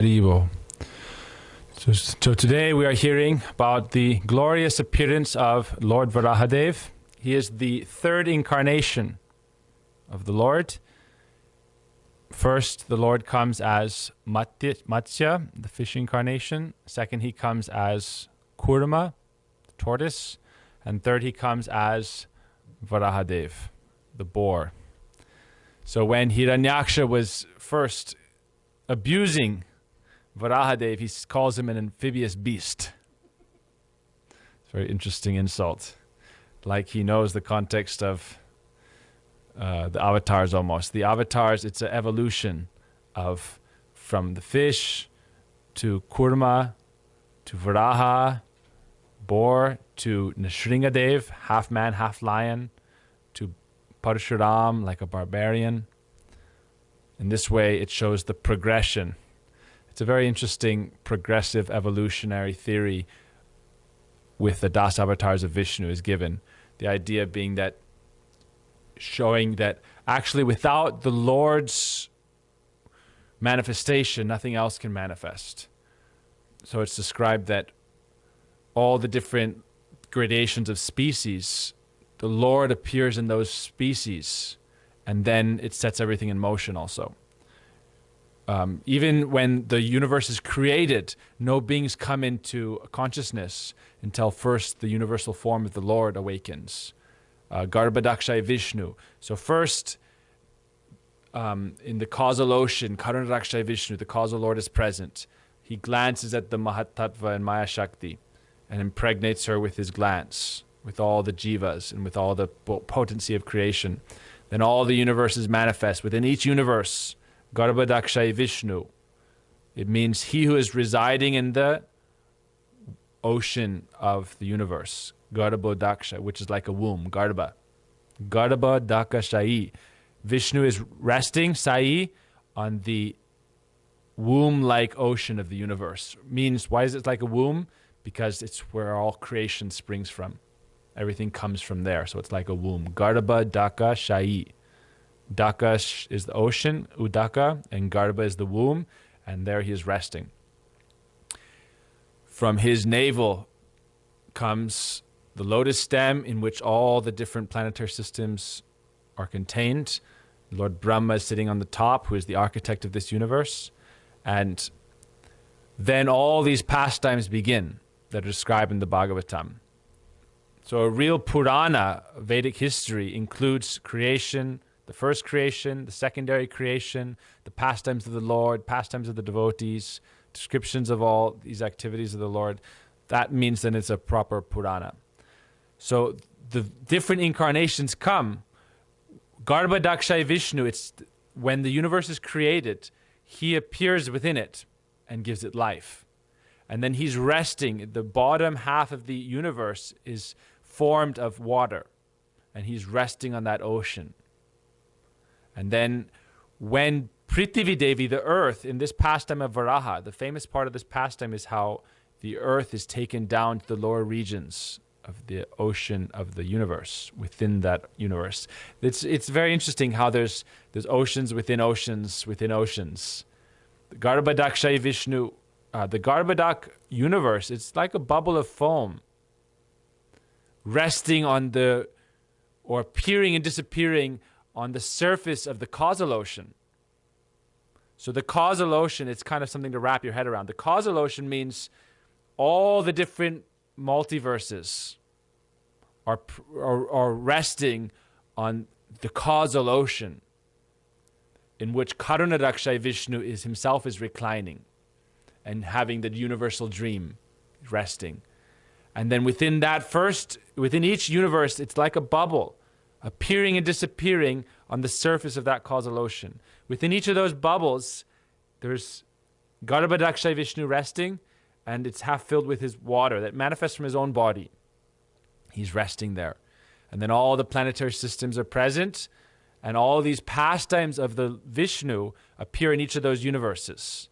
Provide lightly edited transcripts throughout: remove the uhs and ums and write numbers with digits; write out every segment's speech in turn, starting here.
Haribo. So today we are hearing about the glorious appearance of Lord Varahadeva. He is the third incarnation of the Lord. First, the Lord comes as Matsya, the fish incarnation. Second, he comes as Kurma, the tortoise. And third, he comes as Varahadeva, the boar. So when Hiranyaksha was first abusing Varahadeva, he calls him an amphibious beast. It's a very interesting insult. Like he knows the context of the avatars almost. The avatars, it's an evolution of from the fish to Kurma to Varaha, boar, to Nrsingadev, half man, half lion, to Parshuram, like a barbarian. In this way, it shows the progression. It's a very interesting progressive evolutionary theory with the Das avatars of Vishnu is given. The idea being that showing that actually without the Lord's manifestation, nothing else can manifest. So it's described that all the different gradations of species, the Lord appears in those species, and then it sets everything in motion also. Even when the universe is created, no beings come into consciousness until first the universal form of the Lord awakens. Garbhadakshay Vishnu. So first, in the causal ocean, Karunadakshay Vishnu, the causal Lord is present. He glances at the Mahatattva and Maya Shakti and impregnates her with his glance, with all the jivas and with all the potency of creation. Then all the universes manifest. Within each universe, Garbhadakshay Vishnu. It means he who is residing in the ocean of the universe. Garbhodaksha, which is like a womb, Garbha. Garbhodakashayi. Vishnu is resting, Sai, on the womb-like ocean of the universe. Means, why is it like a womb? Because it's where all creation springs from. Everything comes from there, so it's like a womb. Garbhodakashayi. Daka is the ocean, Udaka, and Garbha is the womb, and there he is resting. From his navel comes the lotus stem in which all the different planetary systems are contained. Lord Brahma is sitting on the top, who is the architect of this universe. And then all these pastimes begin that are described in the Bhagavatam. So a real Purana, Vedic history, includes creation, the first creation, the secondary creation, the pastimes of the Lord, pastimes of the devotees, descriptions of all these activities of the Lord. That means then it's a proper Purana. So the different incarnations come. Garbhadakshay Vishnu, it's when the universe is created, he appears within it and gives it life. And then he's resting. The bottom half of the universe is formed of water, and he's resting on that ocean. And then when Prithvi Devi, the earth, in this pastime of Varaha, the famous part of this pastime is how the earth is taken down to the lower regions of the ocean of the universe, within that universe. It's very interesting how there's oceans within oceans within oceans. The Garbhadakshay Vishnu, the Garbhadak universe, it's like a bubble of foam resting on or appearing and disappearing on the surface of the causal ocean. So the causal ocean, it's kind of something to wrap your head around. The causal ocean means all the different multiverses are resting on the causal ocean in which Karunadakshay Vishnu himself is reclining and having the universal dream resting. And then within each universe, it's like a bubble appearing and disappearing on the surface of that causal ocean. Within each of those bubbles, there's Garbhadakshay Vishnu resting, and it's half filled with his water that manifests from his own body. He's resting there. And then all the planetary systems are present, and all these pastimes of the Vishnu appear in each of those universes.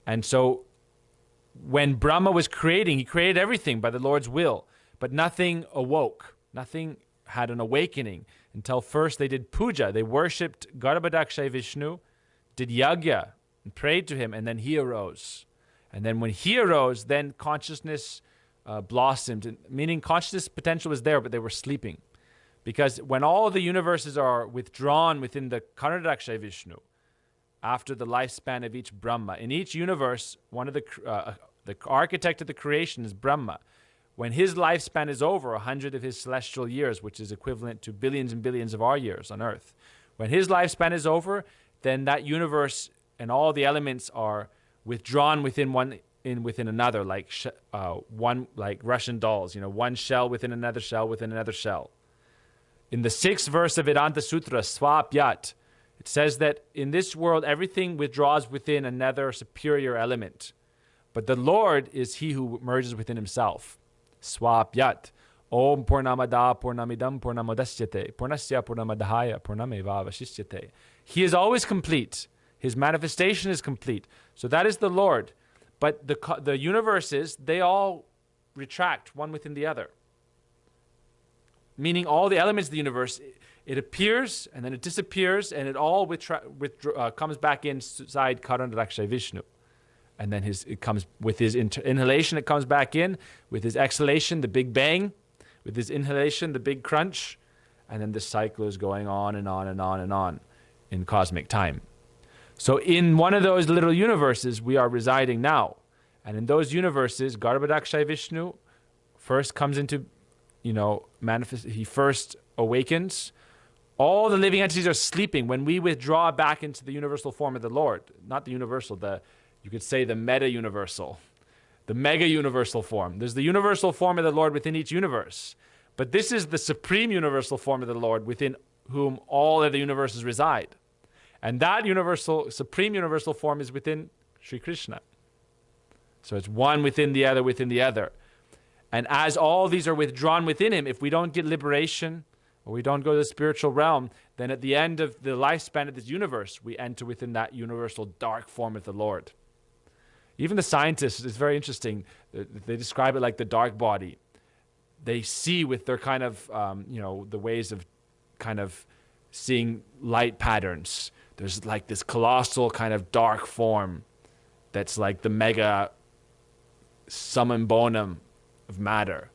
And so when Brahma was creating, he created everything by the Lord's will, but nothing awoke. Nothing had an awakening until first they did puja. They worshipped Garbhadakshay Vishnu, did yagya, and prayed to him, and then he arose. And then when he arose, then consciousness blossomed, meaning consciousness potential was there, but they were sleeping. Because when all the universes are withdrawn within the Karnadakshay Vishnu, after the lifespan of each Brahma, in each universe, one of the architect of the creation is Brahma. When his lifespan is over, 100 of his celestial years, which is equivalent to billions and billions of our years on Earth, when his lifespan is over, then that universe and all the elements are withdrawn within another, like like Russian dolls, one shell within another shell within another shell. In the 6th verse of Vedanta Sutra, Swapyat, it says that in this world everything withdraws within another superior element, but the Lord is he who merges within himself. Swapyat. Om Purnamada Purnamidam Purnamodasyate Purnasya Purnamadahaya Purnameva Vashishyate. He is always complete. His manifestation is complete. So that is the Lord. But the universes, they all retract one within the other. Meaning all the elements of the universe, it appears and then it disappears and it all comes back inside Karnadakshay Vishnu. And then it comes with his inhalation, it comes back in. With his exhalation, the big bang. With his inhalation, the big crunch. And then the cycle is going on and on and on and on in cosmic time. So in one of those little universes, we are residing now. And in those universes, Garbhadakshay Vishnu first comes into, manifest. He first awakens. All the living entities are sleeping. When we withdraw back into the universal form of the Lord, not the universal, you could say the meta-universal, the mega-universal form. There's the universal form of the Lord within each universe. But this is the supreme universal form of the Lord within whom all of the universes reside. And that supreme universal form is within Sri Krishna. So it's one within the other, within the other. And as all these are withdrawn within him, if we don't get liberation, or we don't go to the spiritual realm, then at the end of the lifespan of this universe, we enter within that universal dark form of the Lord. Even the scientists, it's very interesting, they describe it like the dark body. They see with their kind of, the ways of kind of seeing light patterns. There's like this colossal kind of dark form that's like the mega summum bonum of matter.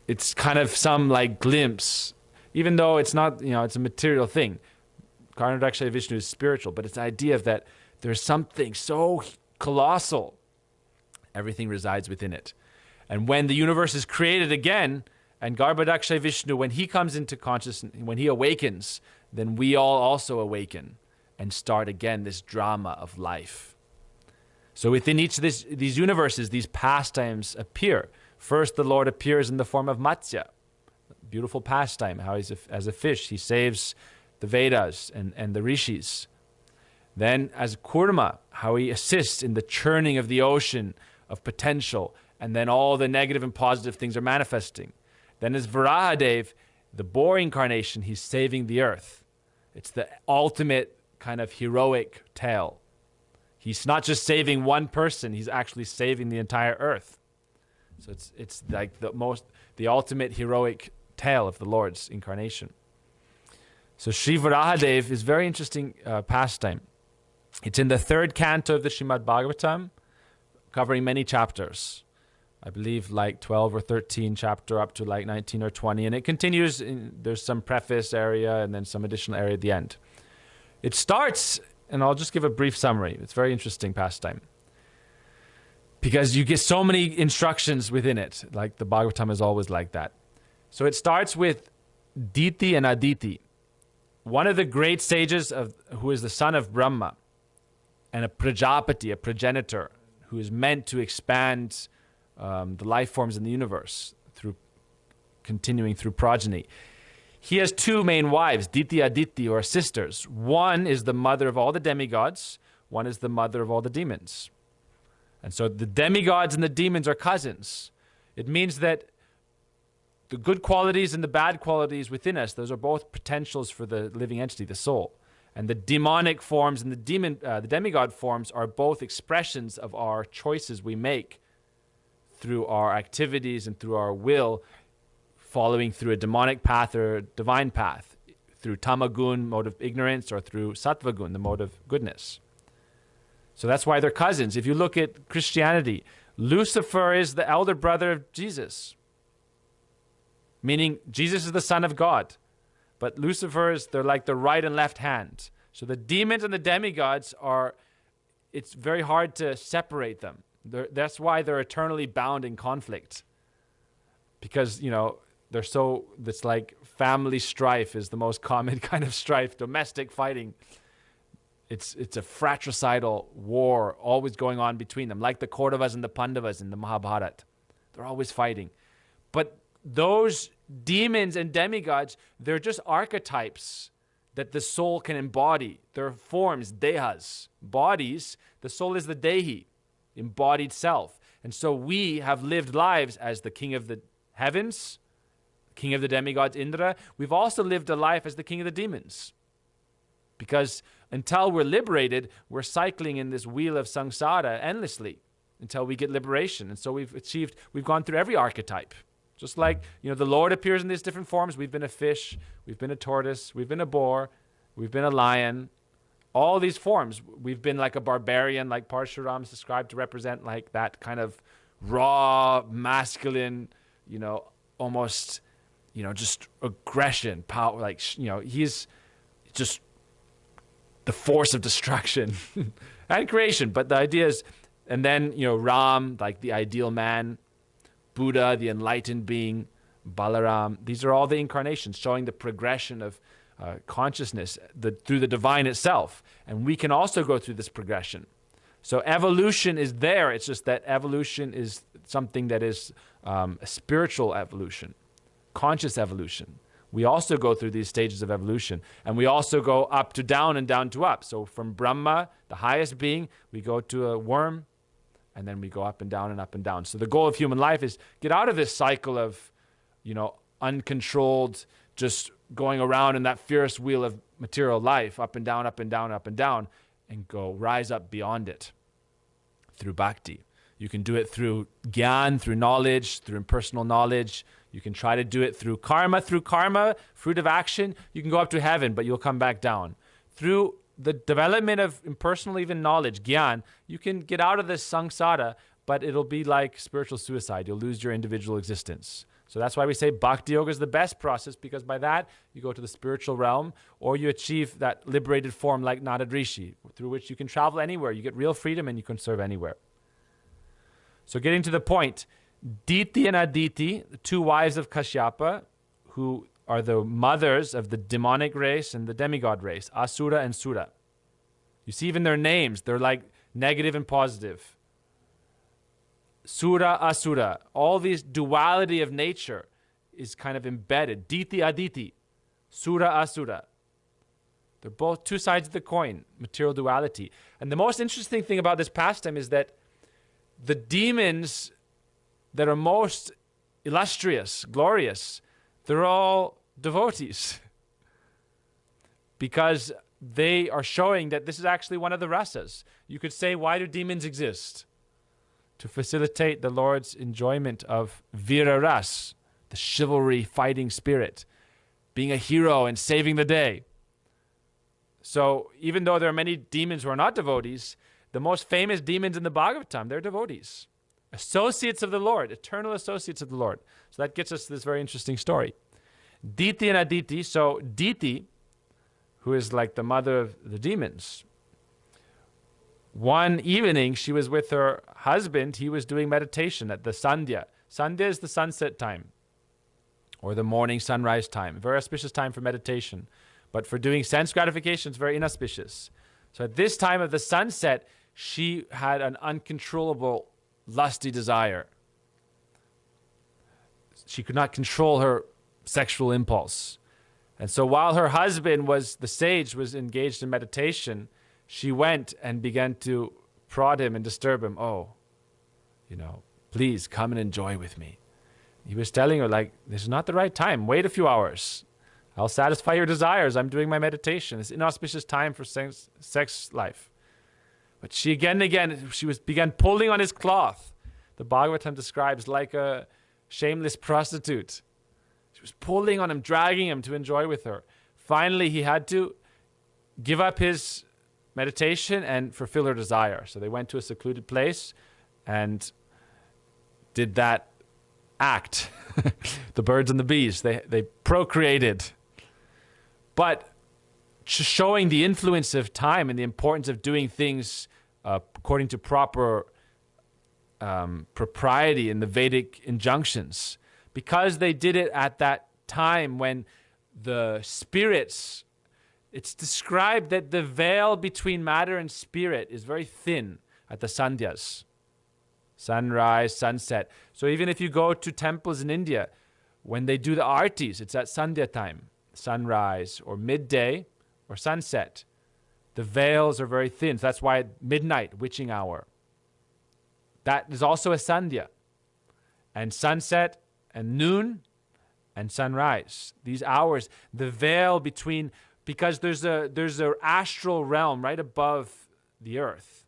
It's kind of some like glimpse, even though it's not, it's a material thing. Karnadakshay Vishnu is spiritual, but it's the idea of that there's something so colossal. Everything resides within it. And when the universe is created again, and Garbhadakshay Vishnu, when he comes into consciousness, when he awakens, then we all also awaken and start again this drama of life. So within each of these universes, these pastimes appear. First, the Lord appears in the form of Matsya. Beautiful pastime, how he's as a fish, he saves the Vedas and the Rishis. Then as Kurma, how he assists in the churning of the ocean of potential, and then all the negative and positive things are manifesting. Then as Varahadev, the boar incarnation, he's saving the earth. It's the ultimate kind of heroic tale. He's not just saving one person, he's actually saving the entire earth. So it's like the ultimate heroic tale of the Lord's incarnation. So Sri Varahadev is very interesting pastime. It's in the 3rd canto of the Srimad Bhagavatam, covering many chapters. I believe like 12 or 13 chapter up to like 19 or 20. And it continues, there's some preface area and then some additional area at the end. It starts, and I'll just give a brief summary. It's very interesting pastime. Because you get so many instructions within it. Like the Bhagavatam is always like that. So it starts with Diti and Aditi. One of the great sages who is the son of Brahma and a Prajapati, a progenitor, who is meant to expand the life forms in the universe through continuing through progeny. He has 2 main wives, Diti and Aditi, or sisters. One is the mother of all the demigods. One is the mother of all the demons. And so the demigods and the demons are cousins. It means that the good qualities and the bad qualities within us, those are both potentials for the living entity, the soul. And the demonic forms and the demigod forms are both expressions of our choices we make through our activities and through our will, following through a demonic path or divine path, through tamagun, mode of ignorance, or through sattvagun, the mode of goodness. So that's why they're cousins. If you look at Christianity, Lucifer is the elder brother of Jesus, meaning Jesus is the son of God. But they're like the right and left hand. So the demons and the demigods it's very hard to separate them. That's why they're eternally bound in conflict. Because, it's like family strife is the most common kind of strife, domestic fighting. It's a fratricidal war always going on between them, like the Kauravas and the Pandavas in the Mahabharata. They're always fighting. But those demons and demigods, they're just archetypes that the soul can embody. They're forms, dehas, bodies. The soul is the dehi, embodied self. And so we have lived lives as the king of the heavens, king of the demigods, Indra. We've also lived a life as the king of the demons. Because until we're liberated, we're cycling in this wheel of samsara endlessly until we get liberation. And so we've gone through every archetype. Just like, the Lord appears in these different forms. We've been a fish, we've been a tortoise, we've been a boar, we've been a lion. All these forms. We've been like a barbarian, like Parshuram's described to represent like that kind of raw, masculine, almost, just aggression, power. Like, he's just the force of destruction and creation. But the idea is, and then, Ram, like the ideal man, Buddha, the enlightened being, Balaram. These are all the incarnations showing the progression of consciousness through the divine itself. And we can also go through this progression. So evolution is there. It's just that evolution is something that is a spiritual evolution, conscious evolution. We also go through these stages of evolution. And we also go up to down and down to up. So from Brahma, the highest being, we go to a worm, and then we go up and down and up and down. So the goal of human life is get out of this cycle of, uncontrolled, just going around in that fierce wheel of material life, up and down, up and down, up and down, and go rise up beyond it through bhakti. You can do it through gyan, through knowledge, through impersonal knowledge. You can try to do it through karma, fruit of action. You can go up to heaven, but you'll come back down. Through the development of impersonal even knowledge, gyan, you can get out of this samsara, but it'll be like spiritual suicide. You'll lose your individual existence. So that's why we say bhakti yoga is the best process, because by that you go to the spiritual realm, or you achieve that liberated form like Narad Rishi, through which you can travel anywhere. You get real freedom and you can serve anywhere. So getting to the point, Diti and Aditi, the two wives of Kashyapa, who are the mothers of the demonic race and the demigod race, Asura and Sura. You see even their names, they're like negative and positive. Sura, Asura, all these duality of nature is kind of embedded. Diti, Aditi, Sura, Asura. They're both two sides of the coin, material duality. And the most interesting thing about this pastime is that the demons that are most illustrious, glorious, they're all devotees. Because they are showing that this is actually one of the rasas. You could say, why do demons exist? To facilitate the Lord's enjoyment of Vira Ras, the chivalry fighting spirit, being a hero and saving the day. So even though there are many demons who are not devotees, the most famous demons in the Bhagavatam, they're devotees. Associates of the Lord, eternal associates of the Lord. So that gets us to this very interesting story. Diti and Aditi, so Diti, who is like the mother of the demons, one evening she was with her husband. He was doing meditation at the Sandhya. Sandhya is the sunset time, or the morning sunrise time. Very auspicious time for meditation. But for doing sense gratification, it's very inauspicious. So at this time of the sunset, she had an uncontrollable lusty desire. She could not control her sexual impulse. And so while her husband the sage was engaged in meditation, she went and began to prod him and disturb him. Oh, please come and enjoy with me. He was telling her, this is not the right time. Wait a few hours. I'll satisfy your desires. I'm doing my meditation. It's inauspicious time for sex life. But she again and again, began pulling on his cloth. The Bhagavatam describes like a shameless prostitute. She was pulling on him, dragging him to enjoy with her. Finally, he had to give up his meditation and fulfill her desire. So they went to a secluded place and did that act. The birds and the bees, they procreated. But showing the influence of time and the importance of doing things according to proper propriety in the Vedic injunctions. Because they did it at that time when the spirits, it's described that the veil between matter and spirit is very thin at the sandhyas. Sunrise, sunset. So even if you go to temples in India, when they do the artis, it's at sandhya time, sunrise or midday or sunset. The veils are very thin. So that's why at midnight, witching hour. That is also a sandhya. And sunset and noon and sunrise. These hours, the veil between, because there's a astral realm right above the earth.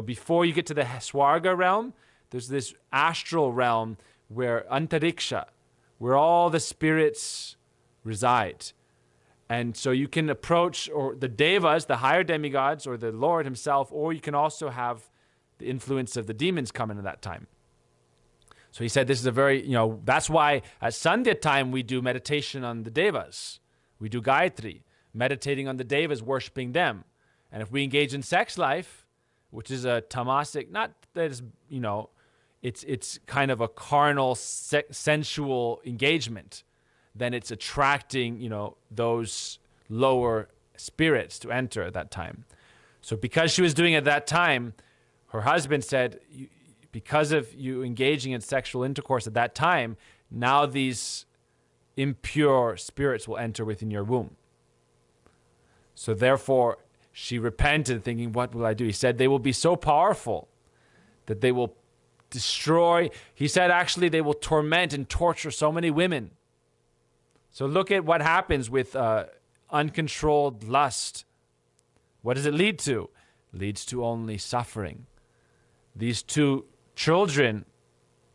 Before you get to the Swarga realm, there's this astral realm where Antariksha, where all the spirits reside. And so you can approach or the devas, the higher demigods, or the Lord himself, or you can also have the influence of the demons come in at that time. So he said this is a very, that's why at Sandhya time we do meditation on the devas. We do Gayatri, meditating on the devas, worshiping them. And if we engage in sex life, which is a tamasic, not that it's, it's kind of a carnal, sensual engagement, then it's attracting, those lower spirits to enter at that time. So because she was doing it at that time, her husband said, because of you engaging in sexual intercourse at that time, now these impure spirits will enter within your womb. So therefore, she repented, thinking, what will I do? He said, they will be so powerful that they will destroy. He said, actually, they will torment and torture so many women. So look at what happens with uncontrolled lust. What does it lead to? It leads to only suffering. These two children,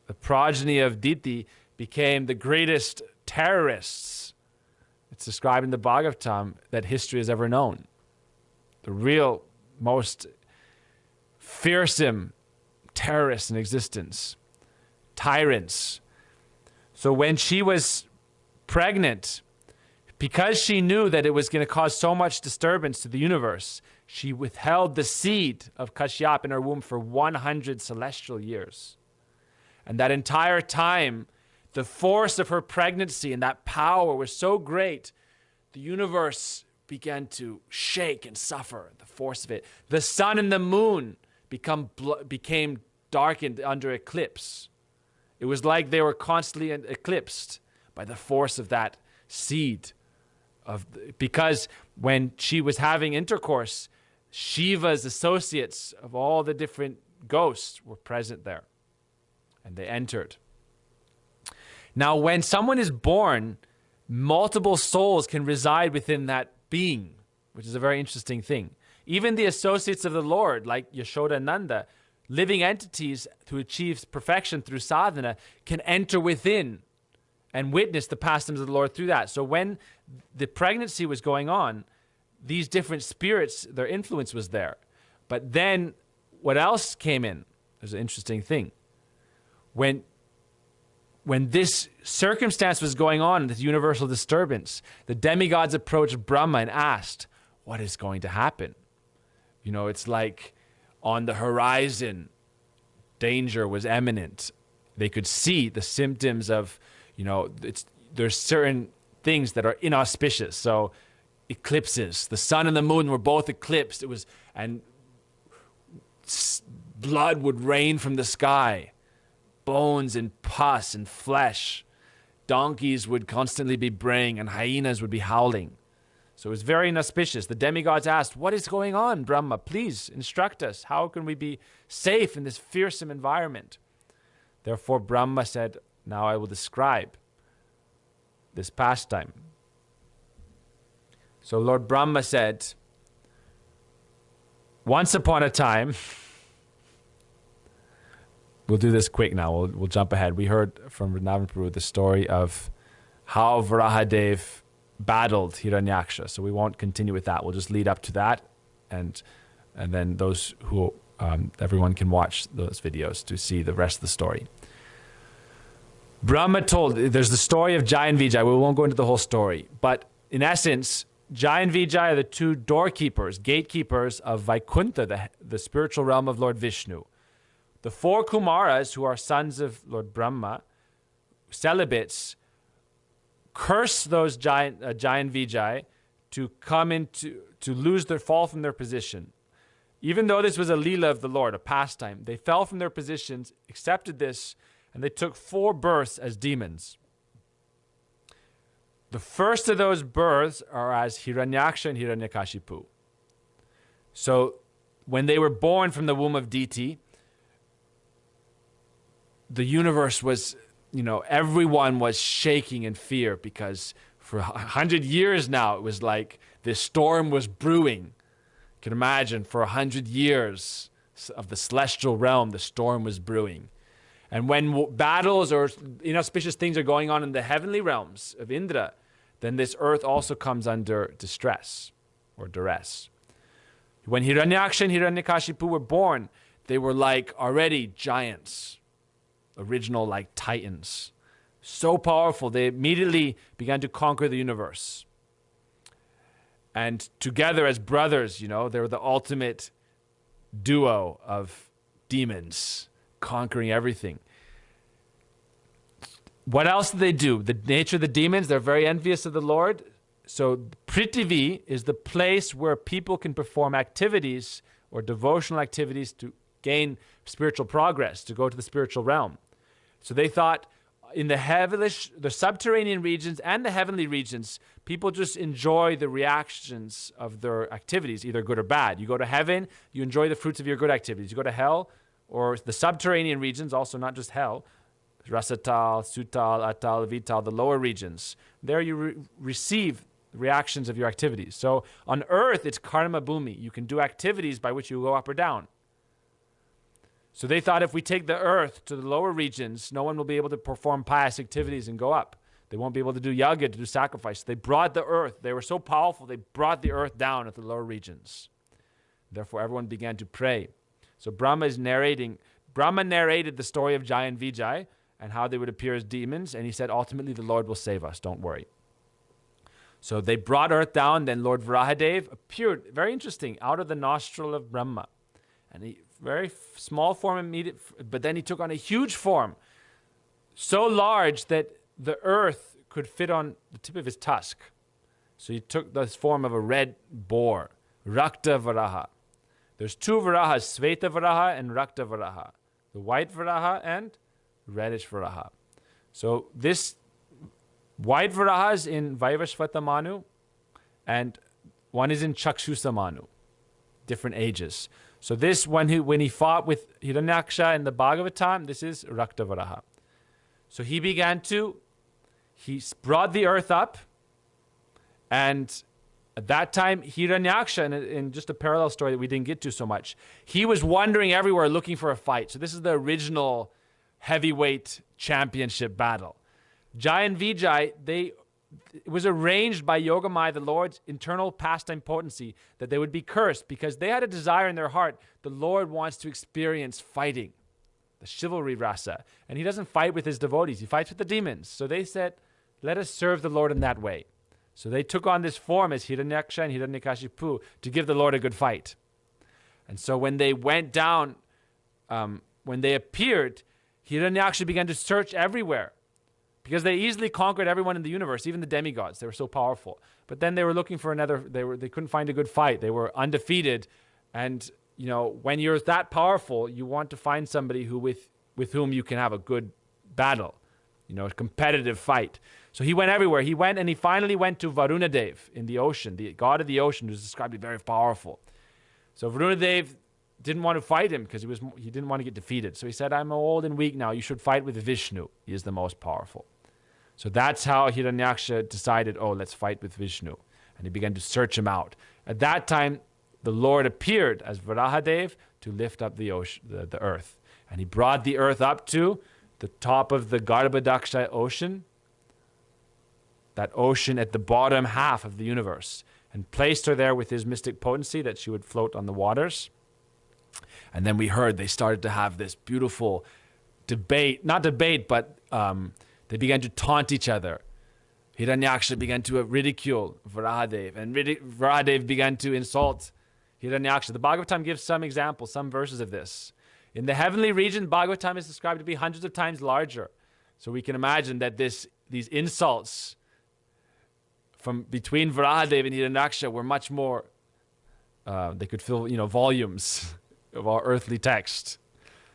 the progeny of Diti, became the greatest terrorists. It's described in the Bhagavatam that history has ever known. The real, most fearsome terrorists in existence. Tyrants. So when she was pregnant, because she knew that it was going to cause so much disturbance to the universe, she withheld the seed of Kashyap in her womb for 100 celestial years. And that entire time, the force of her pregnancy and that power was so great, the universe began to shake and suffer, the force of it. The sun and the moon became darkened under eclipse. It was like they were constantly eclipsed by the force of that seed. Because when she was having intercourse, Shiva's associates of all the different ghosts were present there. And they entered. Now, when someone is born, multiple souls can reside within that being, which is a very interesting thing. Even the associates of the Lord, like Yashoda and Nanda, living entities to achieve perfection through sadhana, can enter within and witness the pastimes of the Lord through that. So when the pregnancy was going on, these different spirits, their influence was there. But then what else came in? There's an interesting thing. When this circumstance was going on, this universal disturbance, the demigods approached Brahma and asked, what is going to happen? It's like on the horizon, danger was imminent. They could see the symptoms of, there's certain things that are inauspicious. So eclipses, the sun and the moon were both eclipsed. And blood would rain from the sky. Bones and pus and flesh. Donkeys would constantly be braying and hyenas would be howling. So it was very inauspicious. The demigods asked, what is going on, Brahma? Please instruct us. How can we be safe in this fearsome environment? Therefore, Brahma said, now I will describe this pastime. So Lord Brahma said, once upon a time, we'll do this quick now. We'll jump ahead. We heard from Vrindavan Prabhu the story of how Varahadeva battled Hiranyaksha. So we won't continue with that. We'll just lead up to that, and then those who everyone can watch those videos to see the rest of the story. Brahma told, there's the story of Jai and Vijay. We won't go into the whole story, but in essence, Jai and Vijay are the two doorkeepers, gatekeepers of Vaikuntha, the spiritual realm of Lord Vishnu. The four Kumaras, who are sons of Lord Brahma, celibates, curse those Jai and Vijay to fall from their position. Even though this was a leela of the Lord, a pastime, they fell from their positions, accepted this, and they took 4 births as demons. The first of those births are as Hiranyaksha and Hiranyakashipu. So when they were born from the womb of Diti, the universe was, everyone was shaking in fear, because for 100 years now, it was like this storm was brewing. You can imagine, for 100 years of the celestial realm, the storm was brewing. And when battles or inauspicious things are going on in the heavenly realms of Indra, then this earth also comes under distress or duress. When Hiranyaksha and Hiranyakashipu were born, they were like already giants, original like titans. So powerful, they immediately began to conquer the universe. And together as brothers, they were the ultimate duo of demons, conquering everything. What else did they do? The nature of the demons, they're very envious of the Lord. So Prithvi is the place where people can perform activities or devotional activities to gain spiritual progress, to go to the spiritual realm. So they thought in the subterranean regions and the heavenly regions, people just enjoy the reactions of their activities, either good or bad. You go to heaven, you enjoy the fruits of your good activities. You go to hell, or the subterranean regions, also not just hell, Rasatal, Sutal, Atal, Vital, the lower regions. There you receive reactions of your activities. So on earth, it's karma bhumi. You can do activities by which you go up or down. So they thought if we take the earth to the lower regions, no one will be able to perform pious activities and go up. They won't be able to do yaga, to do sacrifice. They brought the earth. They were so powerful, they brought the earth down at the lower regions. Therefore, everyone began to pray. So Brahma narrated the story of Jai and Vijay and how they would appear as demons. And he said, ultimately, the Lord will save us. Don't worry. So they brought earth down. Then Lord Varahadeva appeared, very interesting, out of the nostril of Brahma. And he, very small form immediate, but then he took on a huge form, so large that the earth could fit on the tip of his tusk. So he took the form of a red boar, Rakta Varaha. There's 2 Varahas, Sveta Varaha and Rakta Varaha. The white Varaha and reddish Varaha. So this white Varaha is in Vaivashvata Manu, and one is in Chakshusa Manu, different ages. So this, when he fought with Hiranyaksha in the Bhagavatam, this is Rakta Varaha. So he brought the earth up, and at that time, Hiranyaksha, in just a parallel story that we didn't get to so much, he was wandering everywhere looking for a fight. So this is the original heavyweight championship battle. Jai and Vijay, it was arranged by Yogamaya, the Lord's internal pastime potency, that they would be cursed because they had a desire in their heart. The Lord wants to experience fighting, the chivalry rasa. And he doesn't fight with his devotees. He fights with the demons. So they said, let us serve the Lord in that way. So they took on this form as Hiranyaksha and Hiranyakashipu to give the Lord a good fight. And so when they went down, when they appeared, Hiranyaksha began to search everywhere because they easily conquered everyone in the universe, even the demigods. They were so powerful. But then they were looking for they couldn't find a good fight. They were undefeated. And, when you're that powerful, you want to find somebody with whom you can have a good battle, a competitive fight. So he went everywhere. He went and he finally went to Varunadeva in the ocean, the god of the ocean, who's described to be very powerful. So Varunadeva didn't want to fight him because he didn't want to get defeated. So he said, I'm old and weak now. You should fight with Vishnu. He is the most powerful. So that's how Hiranyaksha decided, let's fight with Vishnu. And he began to search him out. At that time, the Lord appeared as Varahadeva to lift up the ocean, the earth. And he brought the earth up to the top of the Garbhadaksha ocean. that ocean at the bottom half of the universe, and placed her there with his mystic potency that she would float on the waters. And then we heard they started to have this beautiful debate, not debate, but they began to taunt each other. Hiranyaksha began to ridicule Varahadev, and Varahadev began to insult Hiranyaksha. The Bhagavatam gives some examples, some verses of this. In the heavenly region, Bhagavatam is described to be hundreds of times larger. So we can imagine that these insults from between Varahadev and Hiranyaksha were much more, they could fill, volumes of our earthly text.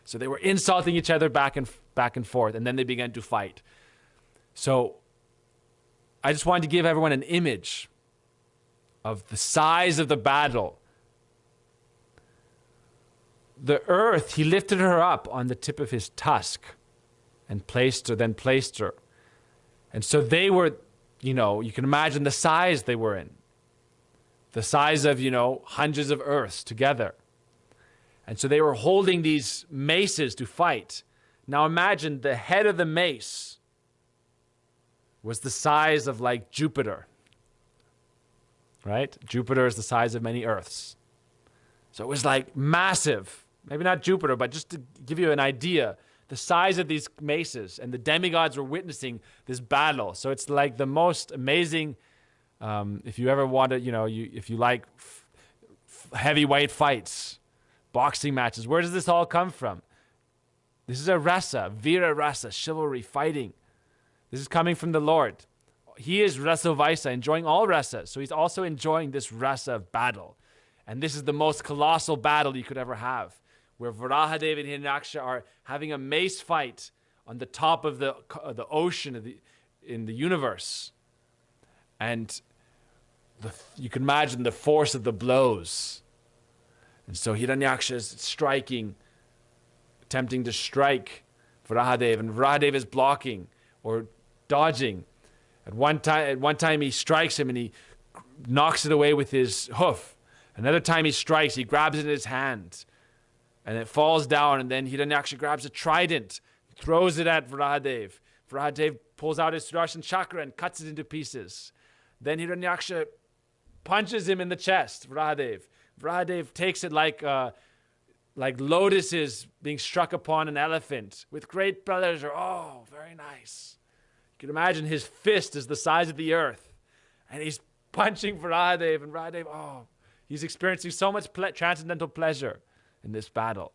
So they were insulting each other back and forth, and then they began to fight. So I just wanted to give everyone an image of the size of the battle. The earth, he lifted her up on the tip of his tusk and placed her. And so they were, you can imagine the size they were in. The size of, hundreds of earths together. And so they were holding these maces to fight. Now imagine the head of the mace was the size of like Jupiter. Right? Jupiter is the size of many earths. So it was like massive. Maybe not Jupiter, but just to give you an idea, the size of these maces, and the demigods were witnessing this battle. So it's like the most amazing, if you ever want to, if you like heavyweight fights, boxing matches, where does this all come from? This is a rasa, vira rasa, chivalry, fighting. This is coming from the Lord. He is rasa vaisa, enjoying all rasa. So he's also enjoying this rasa of battle. And this is the most colossal battle you could ever have, where Varahadev and Hiranyaksha are having a mace fight on the top of the ocean in the universe. And you can imagine the force of the blows. And so Hiranyaksha is striking, attempting to strike Varahadev, and Varahadev is blocking or dodging. At one time he strikes him and he knocks it away with his hoof. Another time he strikes, he grabs it in his hand, and it falls down, and then Hiranyaksha grabs a trident, throws it at Varahadev. Varahadev pulls out his Sudarshan chakra and cuts it into pieces. Then Hiranyaksha punches him in the chest, Varahadev. Varahadev takes it like lotuses being struck upon an elephant with great pleasure. Oh, very nice. You can imagine his fist is the size of the earth, and he's punching Varahadev, and Varahadev, he's experiencing so much transcendental pleasure in this battle.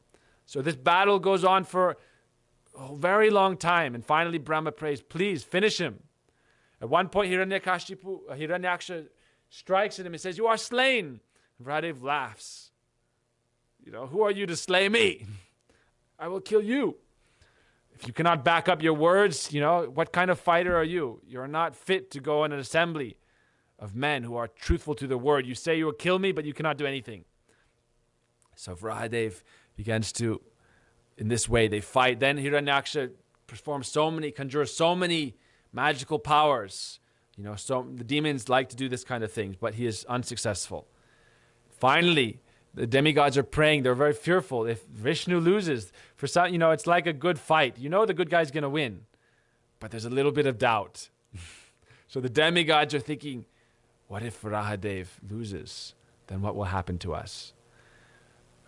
So this battle goes on for a very long time, and finally Brahma prays, please finish him. At one point Hiranyaksha strikes at him and says, you are slain. And Varahadev laughs. Who are you to slay me? I will kill you. If you cannot back up your words, what kind of fighter are you? You're not fit to go in an assembly of men who are truthful to their word. You say you will kill me, but you cannot do anything. So Varahadev begins to, in this way, they fight. Then Hiranyaksha conjures so many magical powers. So the demons like to do this kind of things, but he is unsuccessful. Finally, the demigods are praying. They're very fearful. If Vishnu loses, for some, it's like a good fight. The good guy's going to win, but there's a little bit of doubt. So the demigods are thinking, what if Varahadev loses? Then what will happen to us?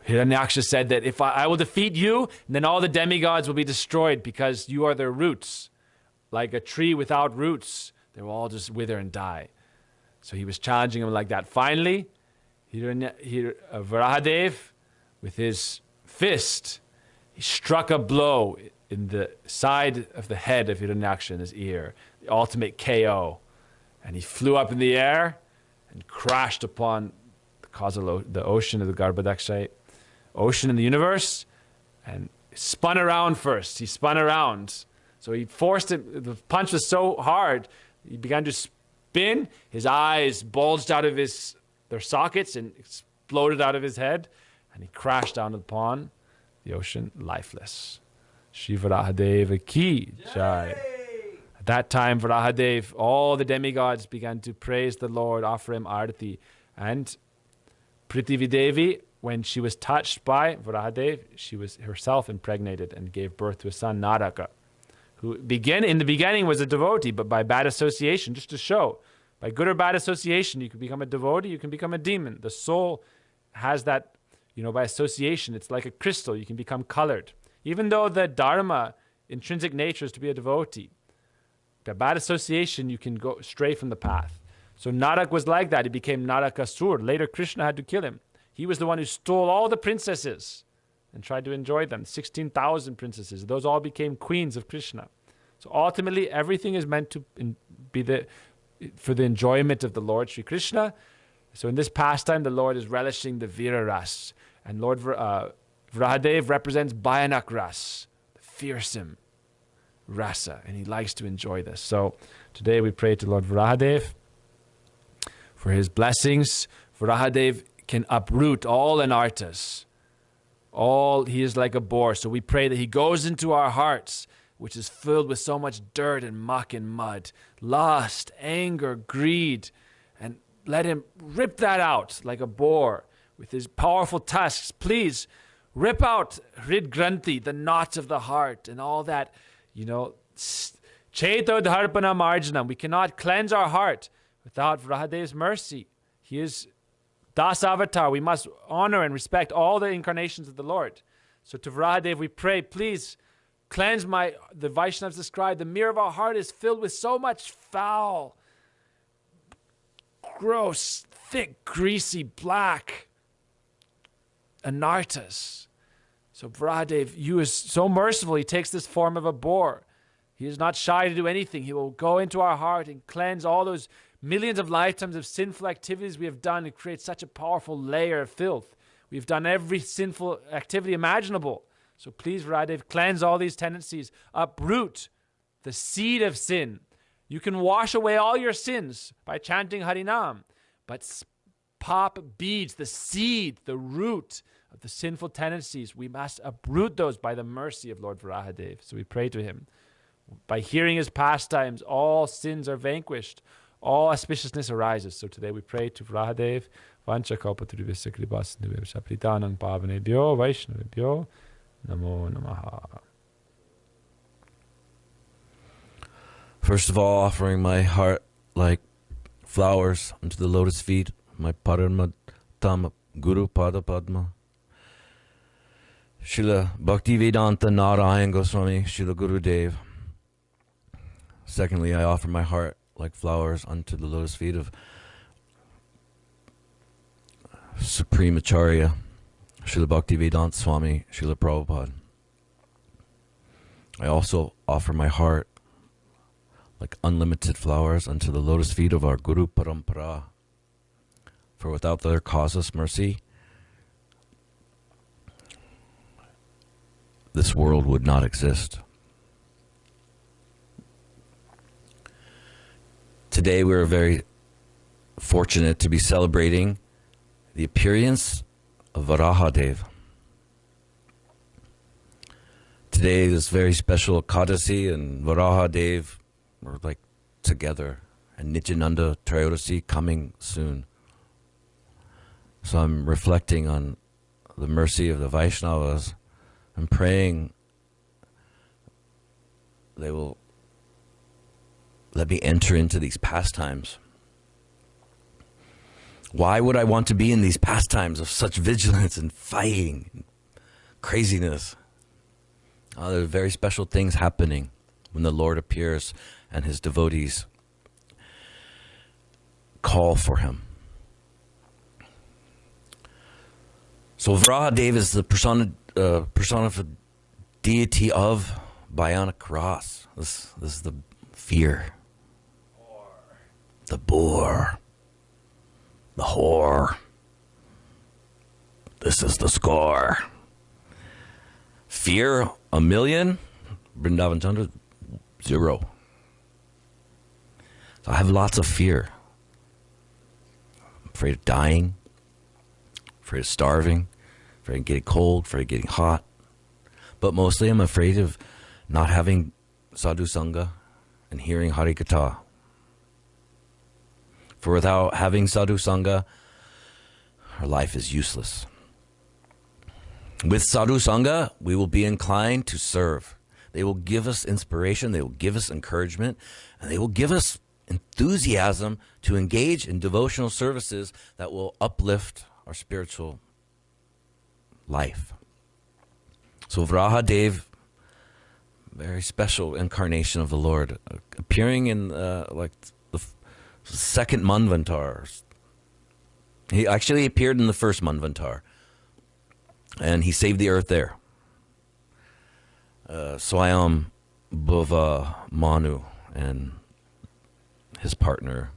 Hiranyaksha said that if I will defeat you, then all the demigods will be destroyed because you are their roots. Like a tree without roots, they will all just wither and die. So he was challenging him like that. Finally, Varahadev, with his fist, he struck a blow in the side of the head of Hiranyaksha in his ear, the ultimate KO. And he flew up in the air and crashed upon the ocean of the Garbhodakshaya, ocean in the universe, and spun around first. He spun around. So he forced it. The punch was so hard, he began to spin. His eyes bulged out of their sockets and exploded out of his head, and he crashed down upon the ocean, lifeless. Shri Varahadeva ki jai. At that time, Varahadev, all the demigods began to praise the Lord, offer him arati. And Prithivi Devi, when she was touched by Varahadev, she was herself impregnated and gave birth to a son, Naraka, who in the beginning was a devotee, but by bad association, just to show, by good or bad association, you can become a devotee, you can become a demon. The soul has that, by association. It's like a crystal. You can become colored. Even though the dharma, intrinsic nature, is to be a devotee, by bad association, you can go stray from the path. So Narak was like that. He became Narakasur. Later, Krishna had to kill him. He was the one who stole all the princesses and tried to enjoy them. 16,000 princesses. Those all became queens of Krishna. So ultimately, everything is meant to be for the enjoyment of the Lord Sri Krishna. So in this pastime, the Lord is relishing the Vira Ras. And Lord Varahadev represents Bhayanak Ras, the fearsome rasa. And he likes to enjoy this. So today we pray to Lord Varahadev for his blessings. Varahadev can uproot all anarthas. He is like a boar. So we pray that he goes into our hearts, which is filled with so much dirt and muck and mud, lust, anger, greed, and let him rip that out like a boar with his powerful tusks. Please rip out Hrid Granthi, the knots of the heart, and all that, Cheto Dharpana Marjanam. We cannot cleanse our heart without Varahadev's mercy. He is Das Avatar. We must honor and respect all the incarnations of the Lord. So to Varahadev we pray, please cleanse the Vaishnavas described, the mirror of our heart is filled with so much foul, gross, thick, greasy, black anarthas. So Varahadev, you is so merciful. He takes this form of a boar. He is not shy to do anything. He will go into our heart and cleanse all those millions of lifetimes of sinful activities we have done and create such a powerful layer of filth. We've done every sinful activity imaginable. So please, Varahadev, cleanse all these tendencies. Uproot the seed of sin. You can wash away all your sins by chanting Harinam. But pop beads, the seed, the root of the sinful tendencies, we must uproot those by the mercy of Lord Varahadev. So we pray to him. By hearing his pastimes, all sins are vanquished. All auspiciousness arises. So today we pray to Varahadev. Vancha kalpatarubhasya kripasindhubhya pritanang pavanebhyo vaishnavebhyo namo namaha. First of all, offering my heart like flowers unto the lotus feet, my Paramatama Guru Pada Padma. Srila Bhaktivedanta Narayan Goswami, Srila Gurudev. Secondly, I offer my heart like flowers unto the lotus feet of Supreme Acharya, Srila Bhaktivedanta Swami, Srila Prabhupada. I also offer my heart like unlimited flowers unto the lotus feet of our Guru Parampara. For without their causeless mercy, this world would not exist. Today we are very fortunate to be celebrating the appearance of Varahadeva. Today is very special Ekadasi, and Varahadeva are like together, and Nityananda Trayodasi coming soon. So I'm reflecting on the mercy of the Vaishnavas and praying they will let me enter into these pastimes. Why would I want to be in these pastimes of such vigilance and fighting and craziness? There are very special things happening when the Lord appears and his devotees call for him. So Varahadeva is the personified deity of Bhayanak Ras. This is the fear. The boar. The whore. This is the score. Fear, 1,000,000. Vrindavan Chandra, 0. So I have lots of fear. I'm afraid of dying. Afraid of starving. Afraid of getting cold. Afraid of getting hot. But mostly I'm afraid of not having sadhu sangha and hearing Harikatha. For without having sadhu sangha, our life is useless. With sadhu sangha, we will be inclined to serve. They will give us inspiration, they will give us encouragement, and they will give us enthusiasm to engage in devotional services that will uplift our spiritual life. So Varahadeva, very special incarnation of the Lord, appearing in the second Manvantar. He actually appeared in the first Manvantar, and he saved the earth there. Swayam Bhuva Manu and his partner.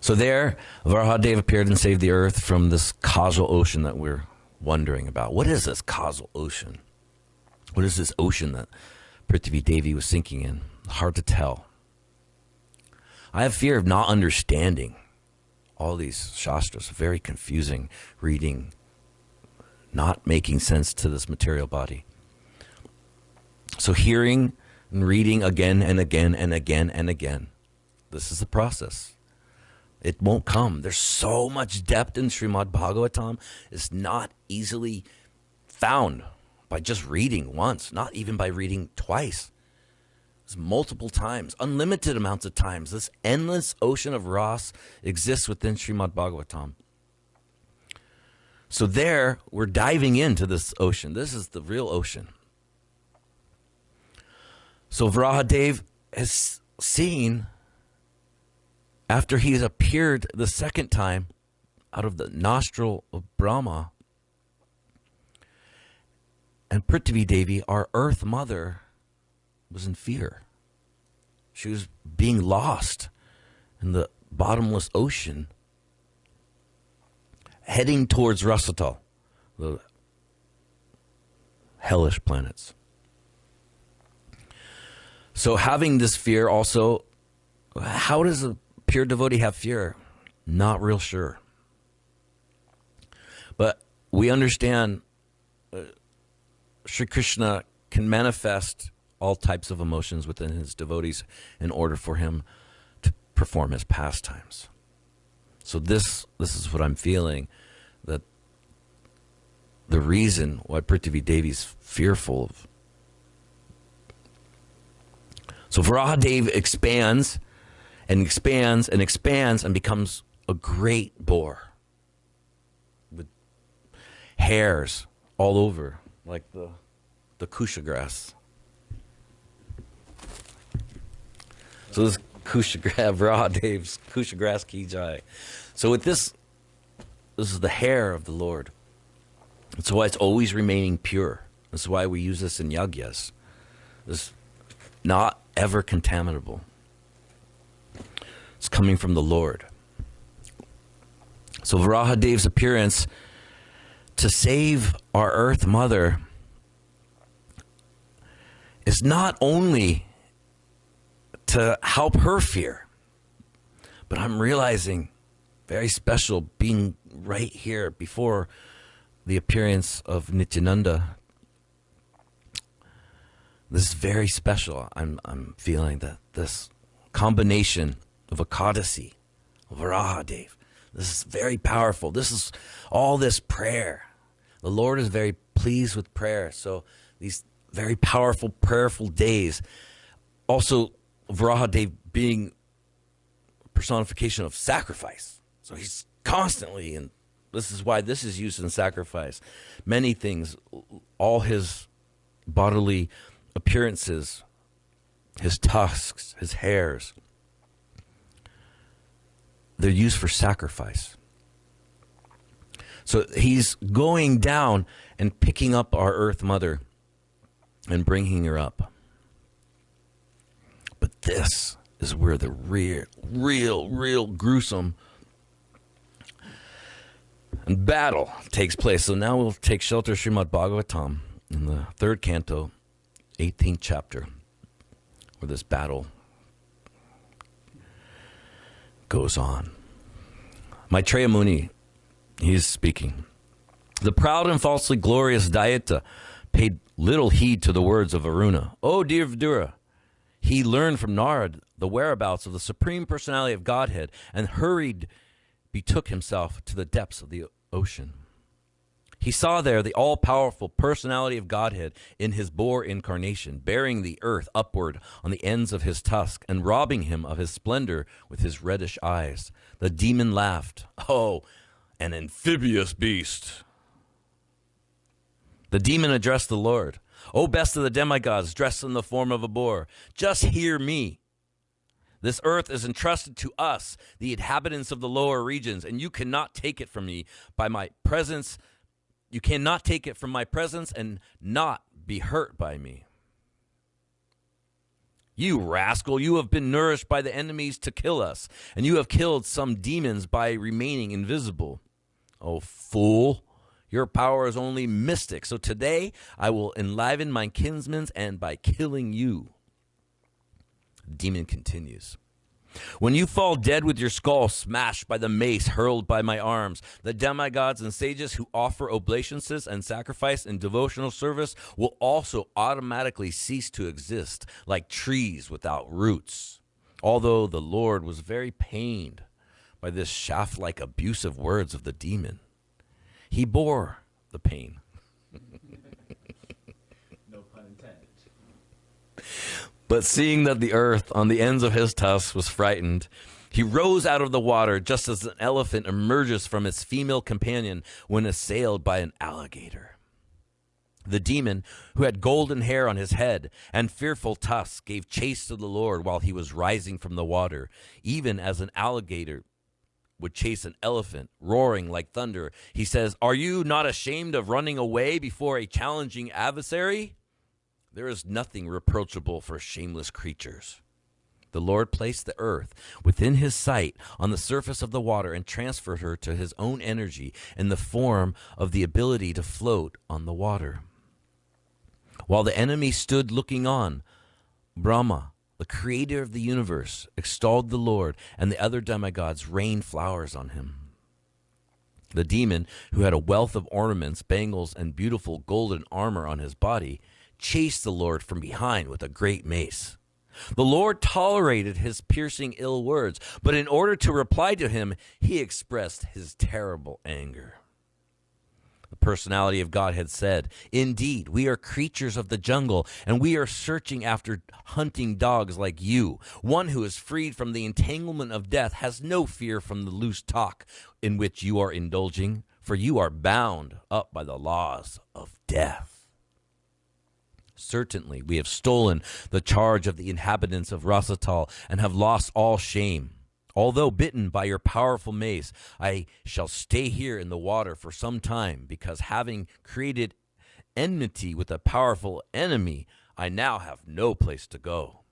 So there, Varahadeva appeared and saved the earth from this causal ocean that we're wondering about. What is this causal ocean? What is this ocean that Prithvi Devi was sinking in? Hard to tell. I have fear of not understanding all these shastras. Very confusing reading, not making sense to this material body. So hearing and reading again and again and again and again. This is the process. It won't come. There's so much depth in Srimad Bhagavatam. It's not easily found by just reading once, not even by reading twice. It's multiple times, unlimited amounts of times. This endless ocean of Ras exists within Srimad Bhagavatam. So there, we're diving into this ocean. This is the real ocean. So Varahadeva has seen, after he's appeared the second time out of the nostril of Brahma, and Prithvi Devi, our earth mother, was in fear. She was being lost in the bottomless ocean, heading towards Rasatal, the hellish planets. So having this fear also, how does a pure devotee have fear? Not real sure. But we understand Sri Krishna can manifest all types of emotions within his devotees in order for him to perform his pastimes. So this is what I'm feeling, that the reason why Prithvi Devi is fearful of. So Varahadeva expands and expands and expands and becomes a great boar with hairs all over, like the kusha grass. So this kusha grass, Varahadeva's kusha grass ki jai. So with this is the hair of the Lord. That's why it's always remaining pure. That's why we use this in yagyas. It's not ever contaminable. It's coming from the Lord. So Varahadeva's appearance to save our earth mother is not only to help her fear, but I'm realizing very special being right here before the appearance of Nityananda. This is very special. I'm feeling that this combination of Ekadasi, of Varahadeva, this is very powerful. This is all this prayer. The Lord is very pleased with prayer. So these very powerful, prayerful days. Also, Varahadeva being personification of sacrifice. So he's constantly, and this is why this is used in sacrifice. Many things, all his bodily appearances, his tusks, his hairs, they're used for sacrifice. So he's going down and picking up our earth mother and bringing her up. But this is where the real gruesome battle takes place. So now we'll take shelter of Srimad Bhagavatam in the 3rd canto, 18th chapter, where this battle goes on. Maitreya Muni, he's speaking. The proud and falsely glorious Dayita paid little heed to the words of Varuna. Oh, dear Vidura, he learned from Narad the whereabouts of the Supreme Personality of Godhead and betook himself to the depths of the ocean. He saw there the all-powerful personality of Godhead in his boar incarnation, bearing the earth upward on the ends of his tusk and robbing him of his splendor with his reddish eyes. The demon laughed. Oh, an amphibious beast. The demon addressed the Lord. O best of the demigods, dressed in the form of a boar, just hear me. This earth is entrusted to us, the inhabitants of the lower regions, and you cannot take it from me by my presence. You cannot take it from my presence and not be hurt by me. You rascal, you have been nourished by the enemies to kill us, and you have killed some demons by remaining invisible. Oh, fool, your power is only mystic, so today I will enliven my kinsmen and by killing you. The demon continues. When you fall dead with your skull smashed by the mace hurled by my arms, the demigods and sages who offer oblations and sacrifice and devotional service will also automatically cease to exist, like trees without roots. Although the Lord was very pained by this shaft-like abusive words of the demon, he bore the pain. No pun intended. But seeing that the earth on the ends of his tusks was frightened, he rose out of the water just as an elephant emerges from its female companion when assailed by an alligator. The demon, who had golden hair on his head and fearful tusks, gave chase to the Lord while he was rising from the water, even as an alligator would chase an elephant, roaring like thunder. He says, "Are you not ashamed of running away before a challenging adversary? There is nothing reproachable for shameless creatures." The Lord placed the earth within his sight on the surface of the water and transferred her to his own energy in the form of the ability to float on the water. While the enemy stood looking on, Brahma, the creator of the universe, extolled the Lord, and the other demigods rained flowers on him. The demon, who had a wealth of ornaments, bangles, and beautiful golden armor on his body, chased the Lord from behind with a great mace. The Lord tolerated his piercing ill words, but in order to reply to him, he expressed his terrible anger. The personality of God had said, "Indeed, we are creatures of the jungle, and we are searching after hunting dogs like you. One who is freed from the entanglement of death has no fear from the loose talk in which you are indulging, for you are bound up by the laws of death. Certainly, we have stolen the charge of the inhabitants of Rasatal and have lost all shame. Although bitten by your powerful mace, I shall stay here in the water for some time, because having created enmity with a powerful enemy, I now have no place to go.